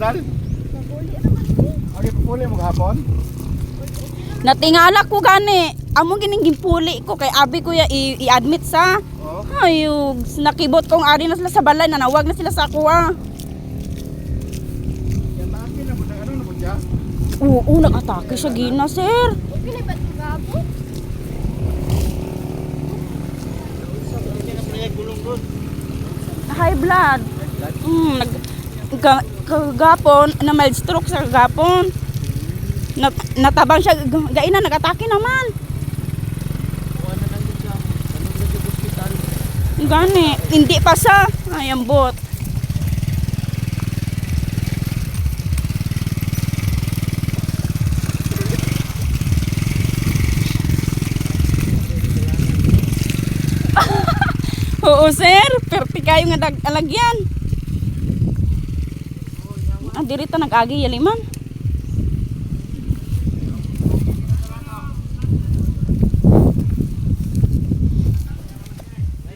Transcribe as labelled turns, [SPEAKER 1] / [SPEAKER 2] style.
[SPEAKER 1] ospital? Okay, pupuli mo gahapon?
[SPEAKER 2] Natingala ko gani. Amo gining gimpuli ko kay abi ko ya i-admit sa.
[SPEAKER 1] Oo.
[SPEAKER 2] Ayog, nakibot kong ari na sila sa balay, nanawag na sila sa ako ah.
[SPEAKER 1] Yan laki na po, ano na po siya?
[SPEAKER 2] Oo, nakatake siya gina, sir. High blood. Kagapon, na mild stroke sa kagapon. Natabang siya, gaina, nag-atake naman. Gani, hindi pa sa, ayambot. Oo sir, perti kayo nga alagyan. Dirita nag-agi yaliman.